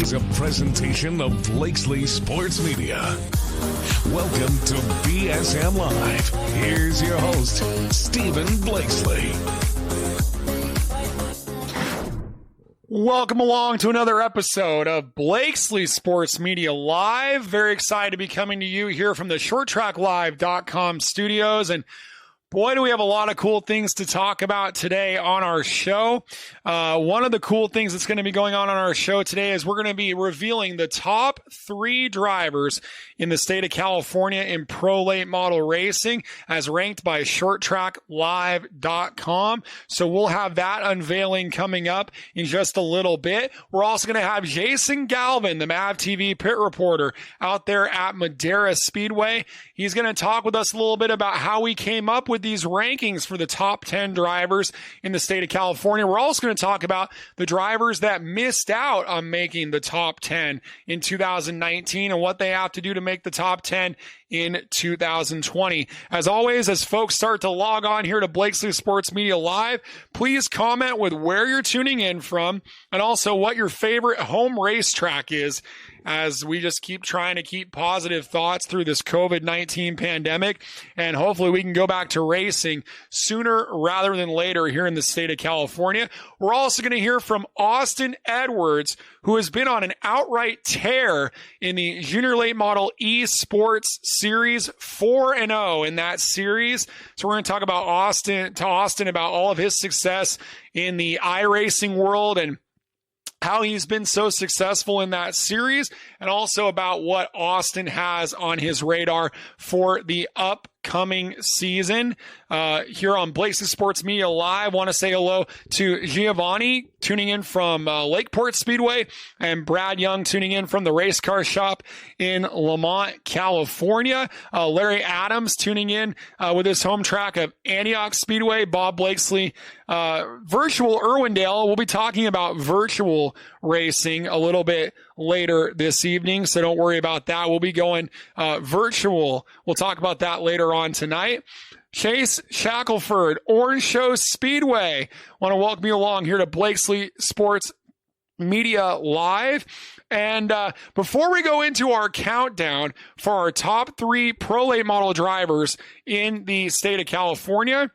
is a presentation of Blakesley Sports Media. Welcome to BSM Live. Here's your host, Stephen Blakesley. Welcome along to another episode of Blakesley Sports Media Live. Very excited to be coming to you here from the ShortTrackLive.com studios. And boy, do we have a lot of cool things to talk about today on our show. One of the cool things that's going to be going on our show today is we're going to be revealing the top 3 drivers in the state of California in pro late model racing as ranked by ShortTrackLive.com. So we'll have that unveiling coming up in just a little bit. We're also going to have Jason Galvin, the MAVTV pit reporter out there at Madera Speedway. He's going to talk with us a little bit about how we came up with these rankings for the top 10 drivers in the state of California. We're also going to talk about the drivers that missed out on making the top 10 in 2019 and what they have to do to make the top 10 in 2020. As always, as folks start to log on here to Blakesley Sports Media Live, please comment with where you're tuning in from and also what your favorite home racetrack is, as we just keep trying to keep positive thoughts through this COVID-19 pandemic. And hopefully we can go back to racing sooner rather than later here in the state of California. We're also going to hear from Austin Edwards, who has been on an outright tear in the Junior Late Model eSports Series 4-0 in that series. So we're going to talk about Austin about all of his success in the iRacing world and how he's been so successful in that series, and also about what Austin has on his radar for the upcoming season. Here on Blakesley Sports Media Live, want to say hello to Giovanni tuning in from Lakeport Speedway and Brad Young tuning in from the Race Car Shop in Lamont, California. Larry Adams tuning in with his home track of Antioch Speedway. Bob Blakesley, virtual Irwindale. We'll be talking about virtual racing a little bit later this evening, so don't worry about that. We'll be going virtual. We'll talk about that later on tonight. Chase Shackelford, Orange Show Speedway. Want to welcome you along here to Blakesley Sports Media Live. And before we go into our countdown for our top 3 pro late model drivers in the state of California,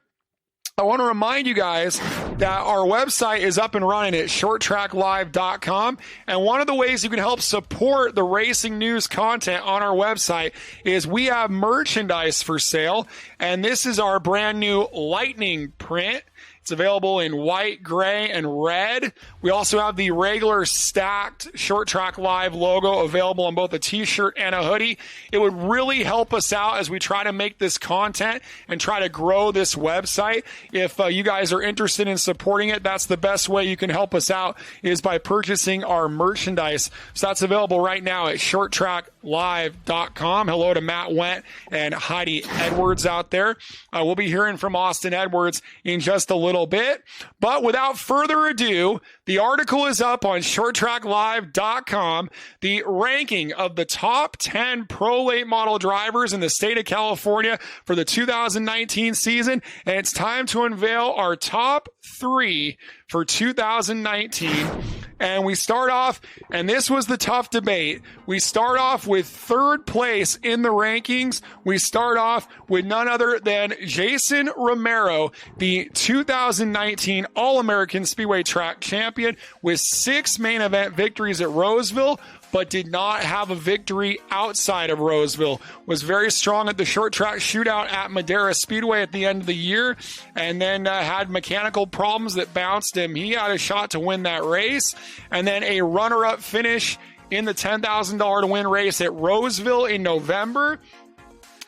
I want to remind you guys that our website is up and running at ShortTrackLive.com. And one of the ways you can help support the racing news content on our website is we have merchandise for sale. And this is our brand new Lightning print. It's available in white, gray, and red. We also have the regular stacked Short Track Live logo available on both a t-shirt and a hoodie. It would really help us out as we try to make this content and try to grow this website. If you guys are interested in supporting it, that's the best way you can help us out, is by purchasing our merchandise. So that's available right now at ShortTrackLive.com. Hello to Matt Went and Heidi Edwards out there. We'll be hearing from Austin Edwards in just a little bit. But without further ado, the article is up on ShortTrackLive.com, the ranking of the top 10 pro late model drivers in the state of California for the 2019 season. And it's time to unveil our top 3 for 2019. And we start off, and this was the tough debate. We start off with 3rd place in the rankings. We start off with none other than Jason Romero, the 2019 All-American Speedway Track champion with 6 main event victories at Roseville, but did not have a victory outside of Roseville. Was very strong at the short track shootout at Madera Speedway at the end of the year, and then had mechanical problems that bounced him. He had a shot to win that race, and then a runner-up finish in the $10,000 to win race at Roseville in November.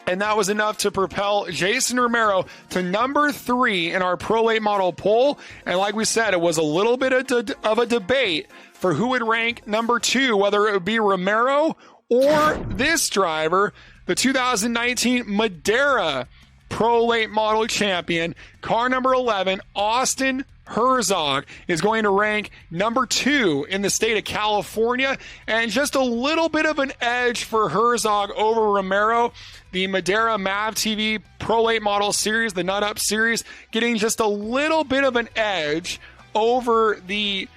And that was enough to propel Jason Romero to number 3 in our pro late model poll. And like we said, it was a little bit of a debate for who would rank number 2, whether it would be Romero or this driver, the 2019 Madera pro late model champion, car number 11, Austin Herzog, is going to rank number 2 in the state of California, and just a little bit of an edge for Herzog over Romero. The Madera MAVTV Pro Late Model Series, the Nut Up Series, getting just a little bit of an edge over the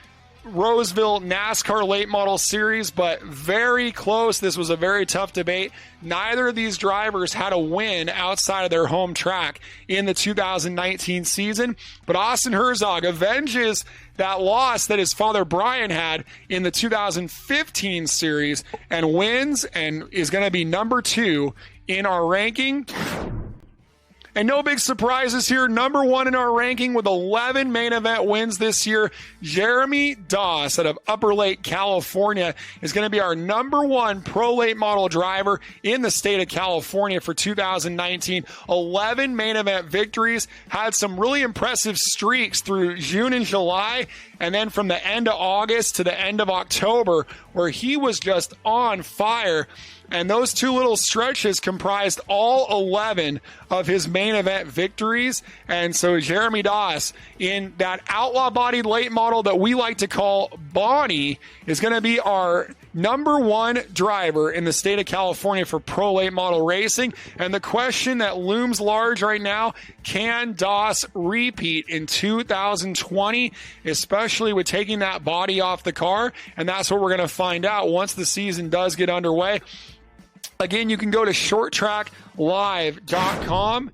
Roseville NASCAR Late Model Series, but very close. This was a very tough debate. Neither of these drivers had a win outside of their home track in the 2019 season, but Austin Herzog avenges that loss that his father Brian had in the 2015 series and wins and is going to be number 2 in our ranking. And no big surprises here. Number 1 in our ranking with 11 main event wins this year, Jeremy Doss out of Upper Lake, California, is going to be our number 1 pro late model driver in the state of California for 2019. 11 main event victories, had some really impressive streaks through June and July, and then from the end of August to the end of October, where he was just on fire. And those 2 little stretches comprised all 11 of his main event victories. And so Jeremy Doss, in that outlaw-bodied late model that we like to call Bonnie, is going to be our number 1 driver in the state of California for pro late model racing. And the question that looms large right now, can Doss repeat in 2020, especially with taking that body off the car? And that's what we're going to find out once the season does get underway. Again, you can go to shorttracklive.com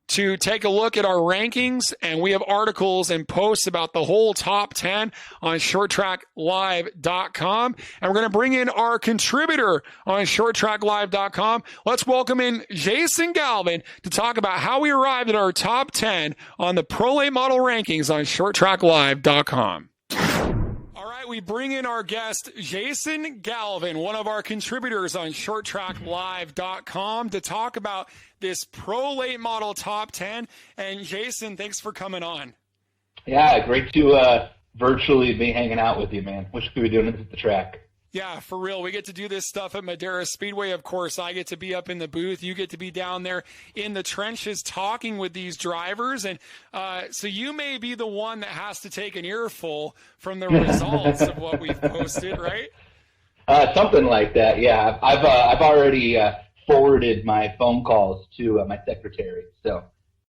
to take a look at our rankings, and we have articles and posts about the whole top 10 on shorttracklive.com. And we're going to bring in our contributor on shorttracklive.com. Let's welcome in Jason Galvin to talk about how we arrived at our top 10 on the Pro Late Model rankings on shorttracklive.com. We bring in our guest, Jason Galvin, one of our contributors on shorttracklive.com, to talk about this pro late model top 10. And Jason, thanks for coming on. Yeah, great to virtually be hanging out with you, man. Wish we were doing this at the track. Yeah, for real. We get to do this stuff at Madera Speedway. Of course, I get to be up in the booth. You get to be down there in the trenches talking with these drivers. And so you may be the one that has to take an earful from the results of what we've posted, right? Something like that, yeah. I've already forwarded my phone calls to my secretary. So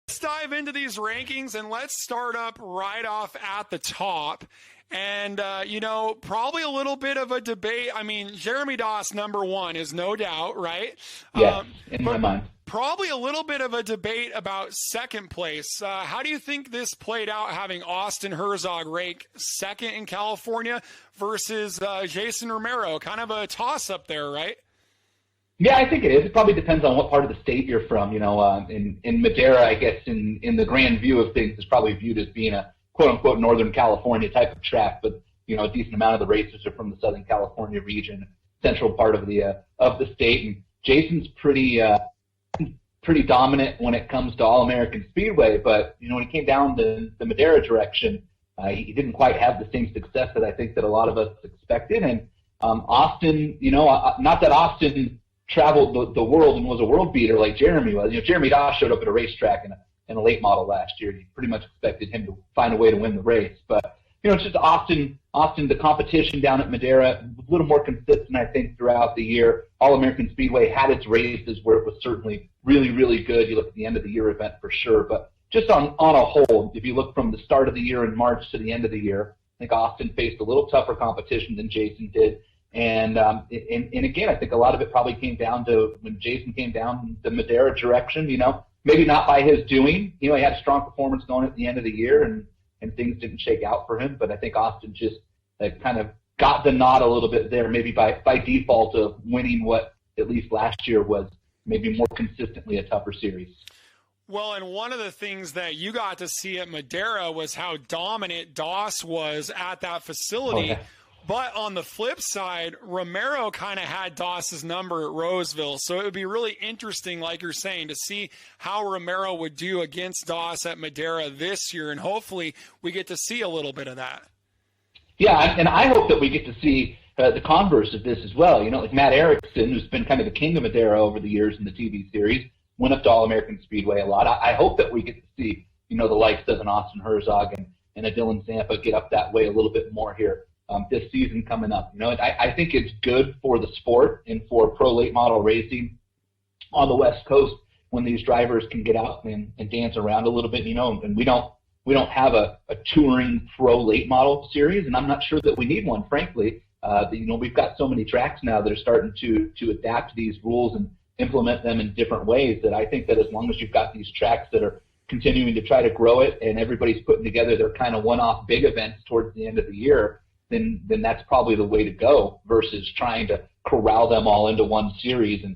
let's dive into these rankings, and let's start up right off at the top. And, probably a little bit of a debate. I mean, Jeremy Doss, number 1, is no doubt, right? Yeah, in my mind. Probably a little bit of a debate about second place. How do you think this played out, having Austin Herzog rank 2nd in California versus Jason Romero? Kind of a toss-up there, right? Yeah, I think it is. It probably depends on what part of the state you're from. In Madera, I guess, in the grand view of things, is probably viewed as being a quote-unquote Northern California type of track, but a decent amount of the races are from the Southern California region, central part of the state. And Jason's pretty dominant when it comes to All-American Speedway, but when he came down the Madera direction, he didn't quite have the same success that I think that a lot of us expected. And Austin, not that Austin traveled the world and was a world beater like Jeremy was. Jeremy Doss showed up at a racetrack in a late model last year. You pretty much expected him to find a way to win the race. But, it's just Austin, the competition down at Madera, a little more consistent, I think, throughout the year. All-American Speedway had its races where it was certainly really, really good. You look at the end of the year event for sure. But just on a whole, if you look from the start of the year in March to the end of the year, I think Austin faced a little tougher competition than Jason did. And again, I think a lot of it probably came down to when Jason came down the Madera direction, maybe not by his doing. He had a strong performance going at the end of the year, and things didn't shake out for him. But I think Austin just kind of got the nod a little bit there, maybe by default of winning what at least last year was maybe more consistently a tougher series. Well, and one of the things that you got to see at Madera was how dominant Doss was at that facility. Oh, yeah. But on the flip side, Romero kind of had Doss's number at Roseville. So it would be really interesting, like you're saying, to see how Romero would do against Doss at Madera this year. And hopefully we get to see a little bit of that. Yeah, and I hope that we get to see the converse of this as well. Like Matt Erickson, who's been kind of the king of Madera over the years in the TV series, went up to All-American Speedway a lot. I hope that we get to see, the likes of an Austin Herzog and a Dylan Zampa get up that way a little bit more here. This season coming up. I think it's good for the sport and for pro late model racing on the West Coast when these drivers can get out and dance around a little bit, and we don't we don't have a touring pro late model series, and I'm not sure that we need one, frankly. We've got so many tracks now that are starting to adapt these rules and implement them in different ways that I think that as long as you've got these tracks that are continuing to try to grow it and everybody's putting together their kind of one-off big events towards the end of the year, then that's probably the way to go versus trying to corral them all into one series and,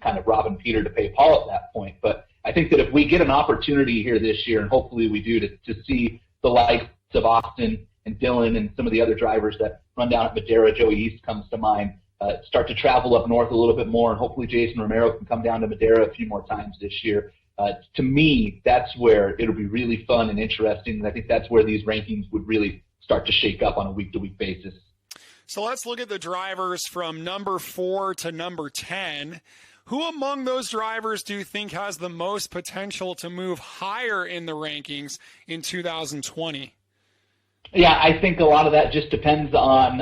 kind of robbing Peter to pay Paul at that point. But I think that if we get an opportunity here this year, and hopefully we do, to see the likes of Austin and Dylan and some of the other drivers that run down at Madera, Joey East comes to mind, start to travel up north a little bit more, and hopefully Jason Romero can come down to Madera a few more times this year. To me, that's where it'll be really fun and interesting, and I think that's where these rankings would really start to shake up on a week-to-week basis. So let's look at the drivers from number 4 to number 10. Who among those drivers do you think has the most potential to move higher in the rankings in 2020? Yeah, I think a lot of that just depends on,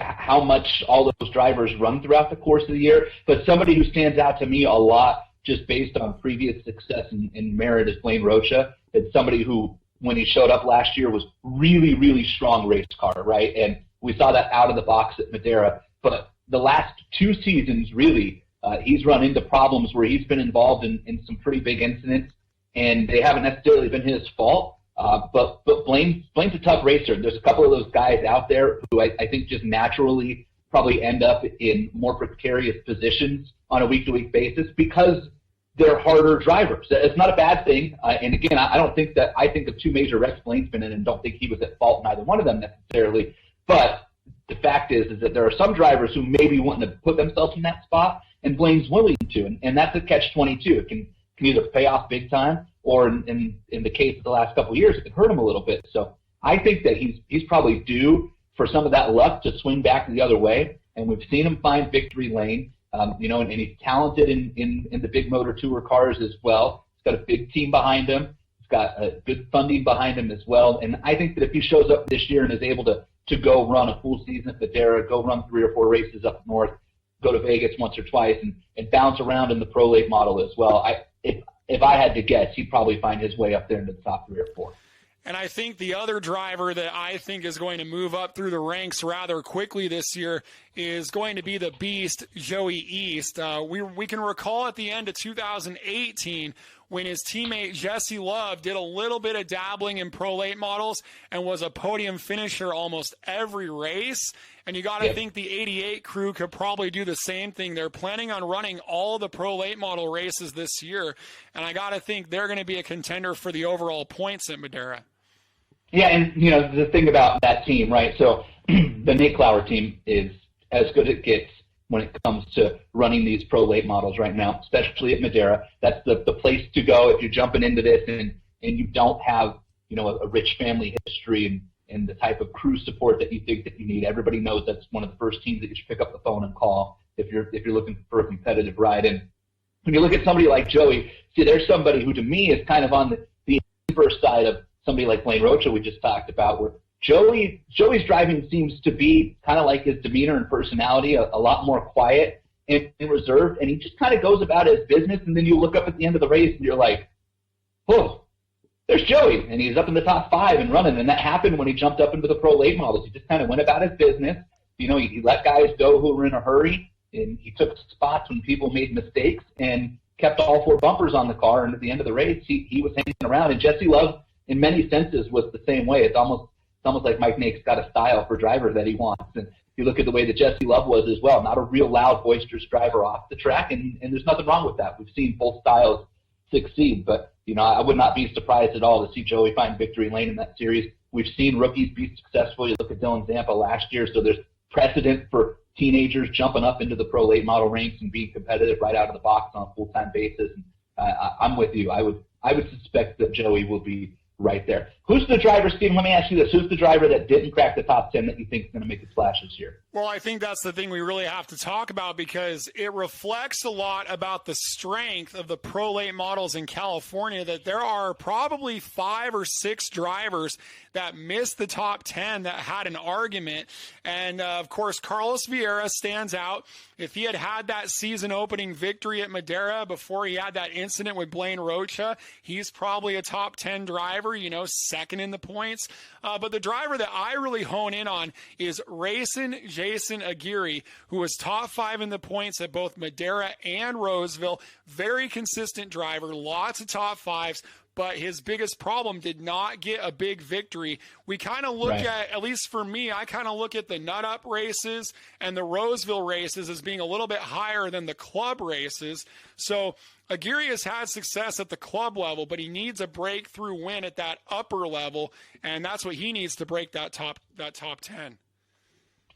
how much all those drivers run throughout the course of the year. But somebody who stands out to me a lot just based on previous success and merit is Blaine Rocha. It's somebody who, when he showed up last year, was really, really strong race car, right? And we saw that out of the box at Madera. But the last 2 seasons, really, he's run into problems where he's been involved in some pretty big incidents, and they haven't necessarily been his fault. But Blaine's a tough racer. There's a couple of those guys out there who I think just naturally probably end up in more precarious positions on a week-to-week basis because they're harder drivers. It's not a bad thing. And again, I don't think that I think of 2 major wrecks Blaine's been in and don't think he was at fault in either one of them necessarily. But the fact is that there are some drivers who maybe want to put themselves in that spot, and Blaine's willing to. And that's a catch-22. It can either pay off big time, or in the case of the last couple of years, it can hurt him a little bit. So I think that he's probably due for some of that luck to swing back the other way. And we've seen him find victory lane, and he's talented in the big motor tour cars as well. He's got a big team behind him. He's got good funding behind him as well. And I think that if he shows up this year and is able to go run a full season at Madera, go run 3 or 4 races up north, go to Vegas once or twice, and bounce around in the pro late model as well, if I had to guess, he'd probably find his way up there into the top 3 or 4. And I think the other driver that I think is going to move up through the ranks rather quickly this year is going to be the beast, Joey East. We can recall at the end of 2018 when his teammate Jesse Love did a little bit of dabbling in pro late models and was a podium finisher almost every race. And you got to think the 88 crew could probably do the same thing. They're planning on running all the pro late model races this year. And I got to think they're going to be a contender for the overall points at Madera. Yeah, and, the thing about that team, right, so the Nate Clower team is as good as it gets when it comes to running these pro late models right now, especially at Madera. That's the place to go if you're jumping into this and you don't have, a rich family history and the type of crew support that you think that you need. Everybody knows that's one of the first teams that you should pick up the phone and call if you're looking for a competitive ride. And when you look at somebody like Joey, see, there's somebody who to me is kind of on the inverse side of somebody like Blaine Rocha we just talked about, where Joey's driving seems to be kind of like his demeanor and personality, a lot more quiet and reserved, and he just kind of goes about his business, and then you look up at the end of the race and you're like, whoa, there's Joey, and he's up in the top 5 and running, and that happened when he jumped up into the pro late models. He just kind of went about his business. He let guys go who were in a hurry, and he took spots when people made mistakes and kept all 4 bumpers on the car, and at the end of the race, he was hanging around, and Jesse Love, in many senses, was the same way. It's almost like Mike Nake's got a style for driver that he wants. And you look at the way that Jesse Love was as well, not a real loud, boisterous driver off the track, and there's nothing wrong with that. We've seen both styles succeed, but I would not be surprised at all to see Joey find victory lane in that series. We've seen rookies be successful. You look at Dylan Zampa last year, so there's precedent for teenagers jumping up into the pro late model ranks and being competitive right out of the box on a full-time basis. And I'm with you. I would suspect that Joey will be right there. Who's the driver, Stephen? Let me ask you this. Who's the driver that didn't crack the top 10 that you think is going to make a splash this year? Well, I think that's the thing we really have to talk about because it reflects a lot about the strength of the pro late models in California, that there are probably 5 or 6 drivers that missed the top 10 that had an argument. And of course, Carlos Vieira stands out. If he had had that season opening victory at Madera before he had that incident with Blaine Rocha, he's probably a top 10 driver, second in the points. But the driver that I really hone in on is Racing Jason Aguirre, who was top 5 in the points at both Madera and Roseville. Very consistent driver, lots of top 5s. But his biggest problem did not get a big victory. We kind of look at least for me, I kind of look at the nut up races and the Roseville races as being a little bit higher than the club races. So Aguirre has had success at the club level, but he needs a breakthrough win at that upper level, and that's what he needs to break that top 10.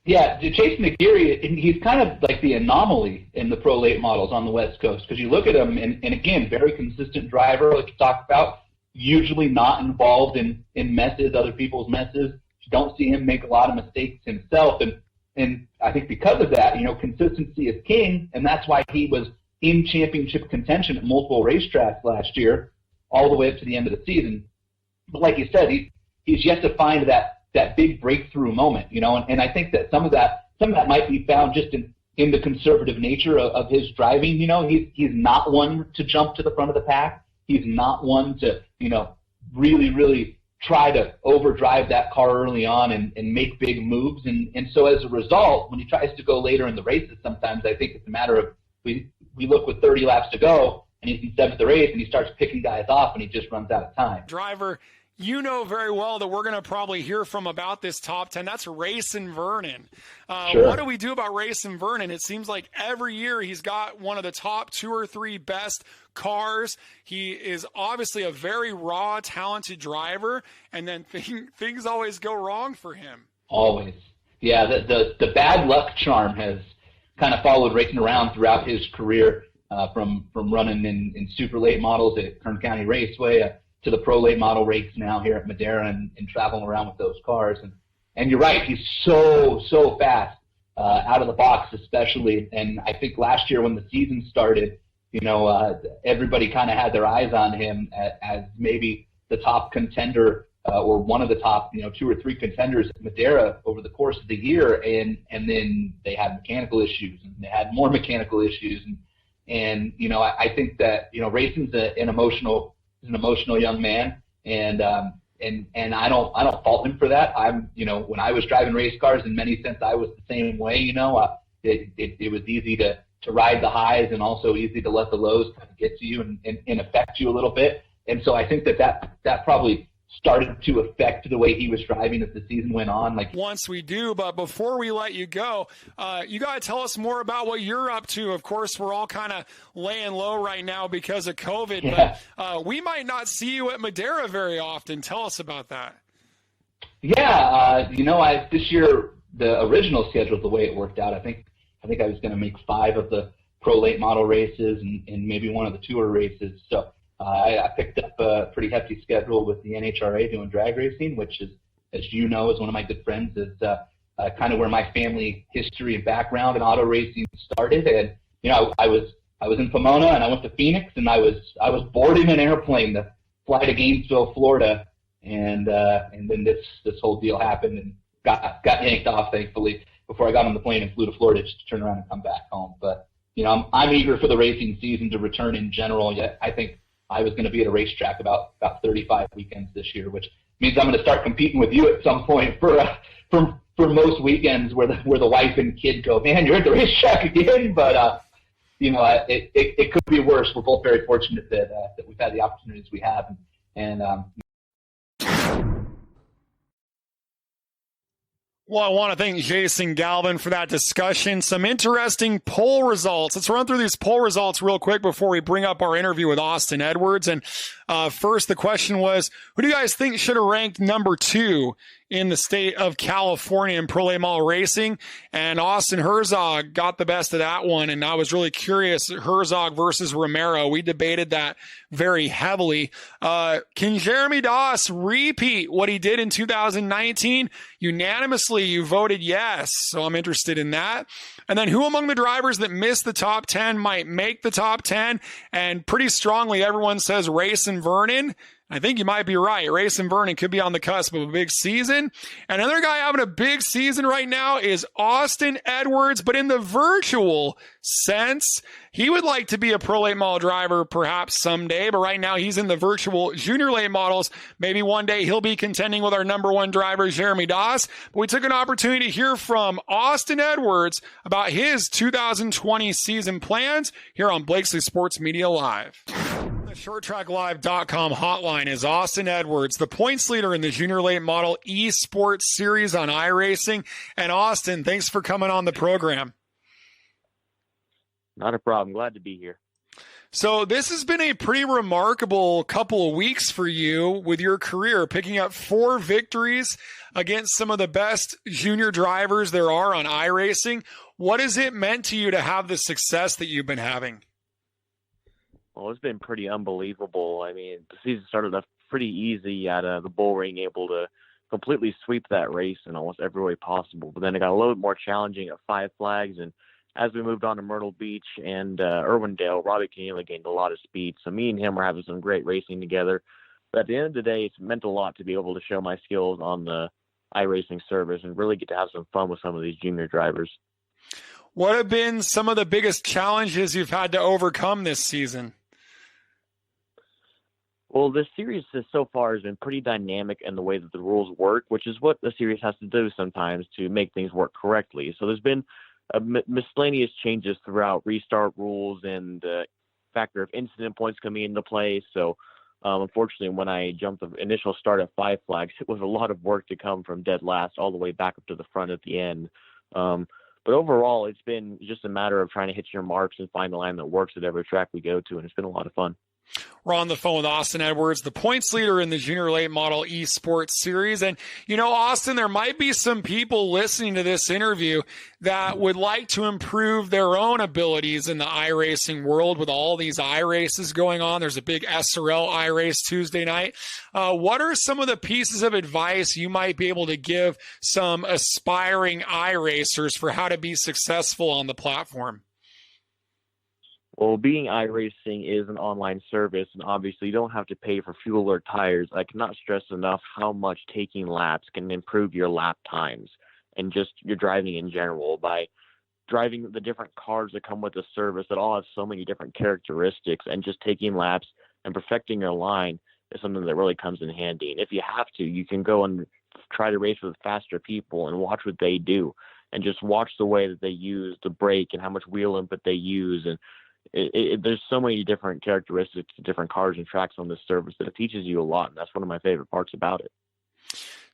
Yeah, Jason Aguirre, he's kind of like the anomaly in the Pro Late models on the West Coast, because you look at him, and again, very consistent driver, like you talked about, usually not involved in messes, other people's messes. You don't see him make a lot of mistakes himself, and I think because of that, consistency is king, and that's why he was in championship contention at multiple racetracks last year, all the way up to the end of the season. But like you said, he's yet to find that big breakthrough moment, and I think that some of that might be found just in the conservative nature of his driving. He's not one to jump to the front of the pack. He's not one to, really, really try to overdrive that car early on and make big moves. And so as a result, when he tries to go later in the races, sometimes I think it's a matter of we look with 30 laps to go and he's in 7th or 8th and he starts picking guys off and he just runs out of time. Driver, very well that we're going to probably hear from about this top 10. That's Racing Vernon. Sure. What do we do about Racing Vernon? It seems like every year he's got one of the top 2 or 3 best cars. He is obviously a very raw, talented driver, and then things always go wrong for him. Always. Yeah, the bad luck charm has kind of followed Racing around throughout his career, from running in super late models at Kern County Raceway to the pro late model race now here at Madera and traveling around with those cars. And you're right, he's so fast out of the box especially. And I think last year when the season started, everybody kind of had their eyes on him as maybe the top contender or one of the top, 2 or 3 contenders at Madera over the course of the year. And then they had mechanical issues and they had more mechanical issues. And I think that, Racing's an emotional young man, and I don't fault him for that. When I was driving race cars, in many sense, I was the same way. It was easy to ride the highs and also easy to let the lows kind of get to you and affect you a little bit. And so I think that probably started to affect the way he was driving as the season went on. Once we do, but before we let you go, you got to tell us more about what you're up to. Of course, we're all kind of laying low right now because of COVID, but we might not see you at Madera very often. Tell us about that. Yeah, this year, the original schedule, the way it worked out, I think I was going to make 5 of the pro late model races and maybe one of the tour races. So I picked up a pretty hefty schedule with the NHRA doing drag racing, which is, as you know, is one of my good friends, is kind of where my family history and background in auto racing started. And I was in Pomona and I went to Phoenix and I was boarding an airplane to fly to Gainesville, Florida, and then this whole deal happened and got yanked off, thankfully, before I got on the plane and flew to Florida just to turn around and come back home. But I'm eager for the racing season to return in general. Yet I think I was going to be at a racetrack about 35 weekends this year, which means I'm going to start competing with you at some point for most weekends where the wife and kid go, man, you're at the racetrack again. But it could be worse. We're both very fortunate that we've had the opportunities we have, and Well, I want to thank Jason Galvin for that discussion. Some interesting poll results. Let's run through these poll results real quick before we bring up our interview with Austin Edwards. And first, the question was, who do you guys think should have ranked number 2 in the state of California in Pro Late Model racing? And Austin Herzog got the best of that one. And I was really curious, Herzog versus Romero. We debated that very heavily. Can Jeremy Doss repeat what he did in 2019? Unanimously, you voted yes. So I'm interested in that. And then who among the drivers that missed the top 10 might make the top 10? And pretty strongly, everyone says Racing Vernon. I think you might be right. Racing Vernon could be on the cusp of a big season. Another guy having a big season right now is Austin Edwards, but in the virtual sense. He would like to be a pro late model driver perhaps someday, but right now he's in the virtual junior late models. Maybe one day he'll be contending with our number one driver, Jeremy Doss. But we took an opportunity to hear from Austin Edwards about his 2020 season plans here on Blakesley Sports Media Live. The ShortTrackLive.com hotline is Austin Edwards, the points leader in the Junior Late Model eSports series on iRacing. And Austin, thanks for coming on the program. Not a problem. Glad to be here. So this has been a pretty remarkable couple of weeks for you with your career, picking up 4 victories against some of the best junior drivers there are on iRacing. What has it meant to you to have the success that you've been having? Well, it's been pretty unbelievable. I mean, the season started off pretty easy at the bull ring, able to completely sweep that race in almost every way possible. But then it got a little bit more challenging at Five Flags, and as we moved on to Myrtle Beach and Irwindale, Robbie Keneally gained a lot of speed. So me and him were having some great racing together. But at the end of the day, it's meant a lot to be able to show my skills on the iRacing service and really get to have some fun with some of these junior drivers. What have been some of the biggest challenges you've had to overcome this season? Well, this series so far has been pretty dynamic in the way that the rules work, which is what the series has to do sometimes to make things work correctly. So there's been miscellaneous changes throughout restart rules and the factor of incident points coming into play. So unfortunately, when I jumped the initial start at Five Flags, it was a lot of work to come from dead last all the way back up to the front at the end. But overall, it's been just a matter of trying to hit your marks and find the line that works at every track we go to, and it's been a lot of fun. We're on the phone with Austin Edwards, the points leader in the Junior Late Model eSports series. And, you know, Austin, there might be some people listening to this interview that would like to improve their own abilities in the iRacing world with all these iRaces going on. There's a big SRL iRace Tuesday night. What are some of the pieces of advice you might be able to give some aspiring iRacers for how to be successful on the platform? Well, being iRacing is an online service, and obviously you don't have to pay for fuel or tires. I cannot stress enough how much taking laps can improve your lap times and just your driving in general by driving the different cars that come with the service that all have so many different characteristics, and just taking laps and perfecting your line is something that really comes in handy. And if you have to, you can go and try to race with faster people and watch what they do and just watch the way that they use the brake and how much wheel input they use. And there's so many different characteristics to different cars and tracks on this service that it teaches you a lot, and that's one of my favorite parts about it.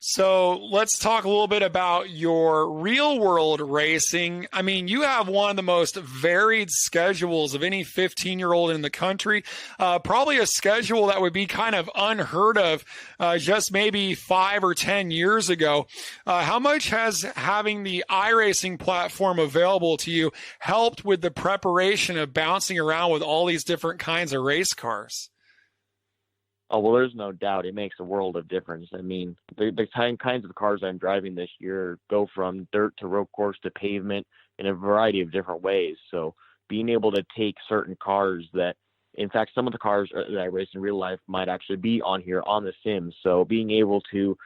So let's talk a little bit about your real world racing. I mean, you have one of the most varied schedules of any 15-year-old in the country, probably a schedule that would be kind of unheard of just maybe 5 or 10 years ago. How much has having the iRacing platform available to you helped with the preparation of bouncing around with all these different kinds of race cars? Oh, well, there's no doubt it makes a world of difference. I mean, the kinds of cars I'm driving this year go from dirt to road course to pavement in a variety of different ways. So being able to take certain cars that, in fact, some of the cars that I race in real life might actually be on here on the sim. So being able to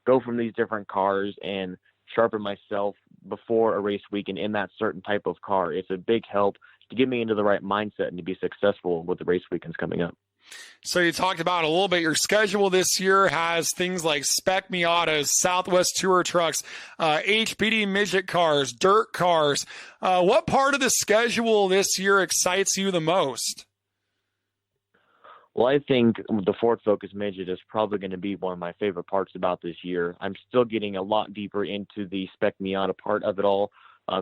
go from these different cars and sharpen myself before a race weekend in that certain type of car, it's a big help to get me into the right mindset and to be successful with the race weekends coming up. So you talked about a little bit your schedule this year has things like Spec Miatas, Southwest Tour trucks, HPD midget cars, dirt cars. What part of the schedule this year excites you the most? Well, I think the Ford Focus midget is probably going to be one of my favorite parts about this year. I'm still getting a lot deeper into the Spec Miata part of it all.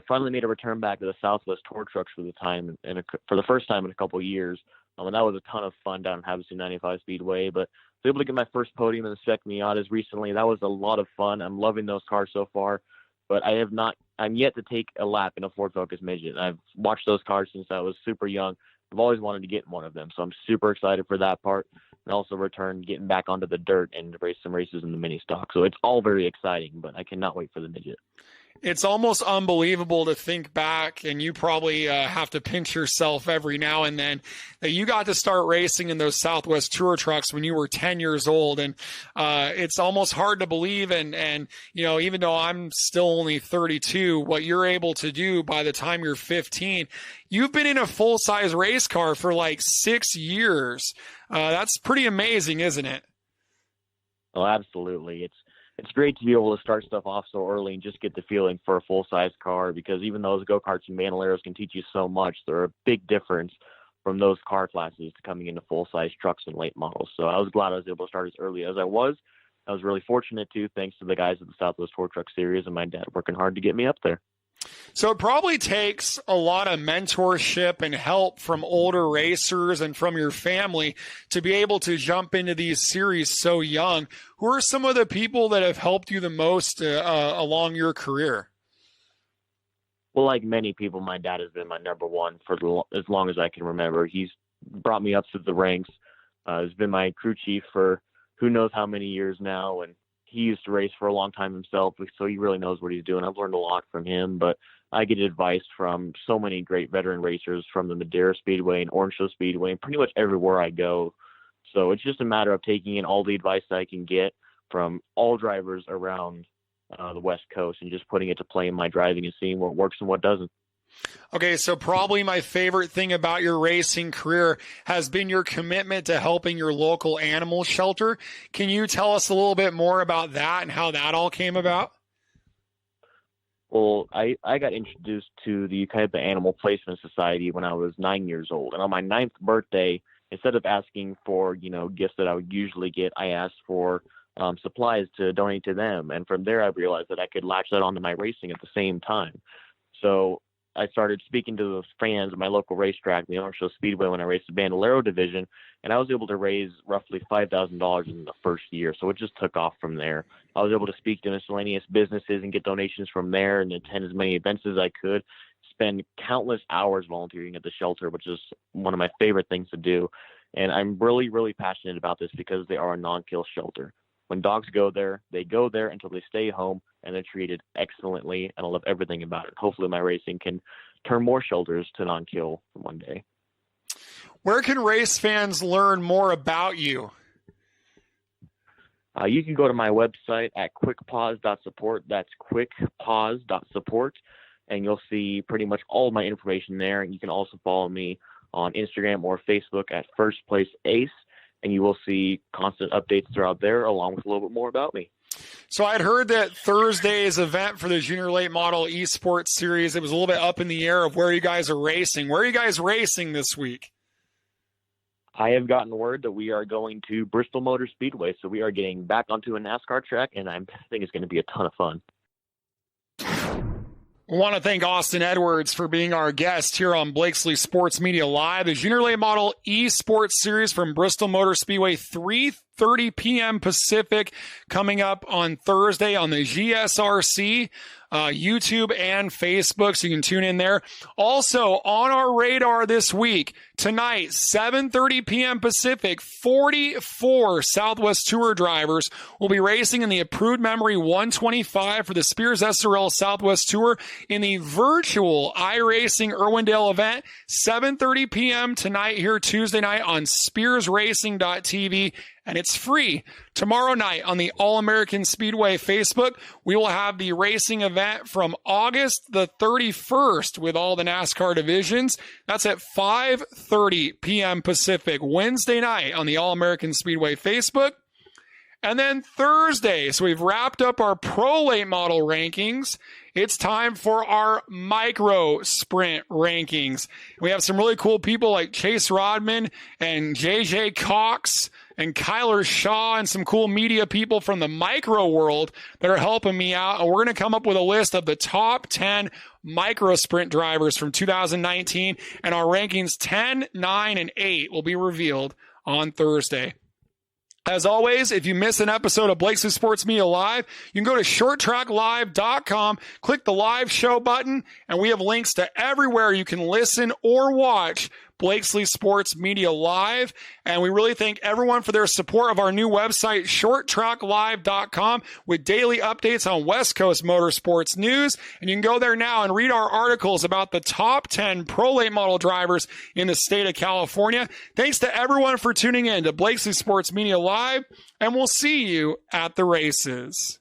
Finally made a return back to the Southwest Tour trucks for the first time in a couple of years. And that was a ton of fun down in Havasu 95 Speedway, but I was able to get my first podium in the Spec Miatas recently. That was a lot of fun. I'm loving those cars so far, but I'm yet to take a lap in a Ford Focus midget. I've watched those cars since I was super young. I've always wanted to get in one of them, so I'm super excited for that part. And also getting back onto the dirt and race some races in the mini stock. So it's all very exciting, but I cannot wait for the midget. It's almost unbelievable to think back, and you probably have to pinch yourself every now and then, that you got to start racing in those Southwest Tour trucks when you were 10 years old. And it's almost hard to believe. And even though I'm still only 32, what you're able to do by the time you're 15, you've been in a full-size race car for like 6 years. That's pretty amazing, isn't it? Oh, absolutely. It's great to be able to start stuff off so early and just get the feeling for a full-size car, because even those go-karts and bandoleros can teach you so much, they're a big difference from those car classes to coming into full-size trucks and late models. So I was glad I was able to start as early as I was. I was really fortunate too, thanks to the guys at the Southwest Tour Truck Series and my dad working hard to get me up there. So it probably takes a lot of mentorship and help from older racers and from your family to be able to jump into these series so young. Who are some of the people that have helped you the most along your career? Well, like many people, my dad has been my number one for as long as I can remember. He's brought me up through the ranks. He's been my crew chief for who knows how many years now, and he used to race for a long time himself, so he really knows what he's doing. I've learned a lot from him, but I get advice from so many great veteran racers from the Madera Speedway and Orange Show Speedway and pretty much everywhere I go. So it's just a matter of taking in all the advice that I can get from all drivers around the West Coast and just putting it to play in my driving and seeing what works and what doesn't. Okay, so probably my favorite thing about your racing career has been your commitment to helping your local animal shelter. Can you tell us a little bit more about that and how that all came about? Well, I got introduced to the Ucaipa Animal Placement Society when I was 9 years old. And on my 9th birthday, instead of asking for, gifts that I would usually get, I asked for supplies to donate to them. And from there, I realized that I could latch that onto my racing at the same time. So I started speaking to the fans at my local racetrack, the Orange Show Speedway, when I raced the Bandolero division, and I was able to raise roughly $5,000 in the first year. So it just took off from there. I was able to speak to miscellaneous businesses and get donations from there and attend as many events as I could, spend countless hours volunteering at the shelter, which is one of my favorite things to do. And I'm really, really passionate about this because they are a non-kill shelter. When dogs go there, they go there until they stay home, and they're treated excellently, and I love everything about it. Hopefully my racing can turn more shelters to non-kill one day. Where can race fans learn more about you? You can go to my website at quickpause.support. That's quickpause.support, and you'll see pretty much all of my information there. And you can also follow me on Instagram or Facebook at First Place Ace, and you will see constant updates throughout there, along with a little bit more about me. So I'd heard that Thursday's event for the Junior Late Model eSports Series, it was a little bit up in the air of where you guys are racing. Where are you guys racing this week? I have gotten word that we are going to Bristol Motor Speedway, so we are getting back onto a NASCAR track, and I think it's going to be a ton of fun. I want to thank Austin Edwards for being our guest here on Blakesley Sports Media Live. The Junior Late Model eSports Series from Bristol Motor Speedway, 3:30 p.m. Pacific, coming up on Thursday on the GSRC, YouTube and Facebook, so you can tune in there. Also, on our radar this week, tonight, 7:30 p.m. Pacific, 44 Southwest Tour drivers will be racing in the Approved Memory 125 for the Spears SRL Southwest Tour in the virtual iRacing Irwindale event, 7:30 p.m. tonight here Tuesday night on SpearsRacing.tv. And it's free. Tomorrow night on the All-American Speedway Facebook, we will have the racing event from August the 31st with all the NASCAR divisions. That's at 5:30 p.m. Pacific, Wednesday night on the All-American Speedway Facebook. And then Thursday, so we've wrapped up our pro late model rankings. It's time for our micro sprint rankings. We have some really cool people like Chase Rodman and JJ Cox and Kyler Shaw and some cool media people from the micro world that are helping me out. And we're going to come up with a list of the top 10 micro sprint drivers from 2019. And our rankings 10, 9, and 8 will be revealed on Thursday. As always, if you miss an episode of Blakesley Sports Media Live, you can go to shorttracklive.com, click the live show button, and we have links to everywhere you can listen or watch Blakesley Sports Media Live. And we really thank everyone for their support of our new website, shorttracklive.com, with daily updates on West Coast motorsports news. And you can go there now and read our articles about the top 10 pro late model drivers in the state of California. Thanks to everyone for tuning in to Blakesley Sports Media Live, and we'll see you at the races.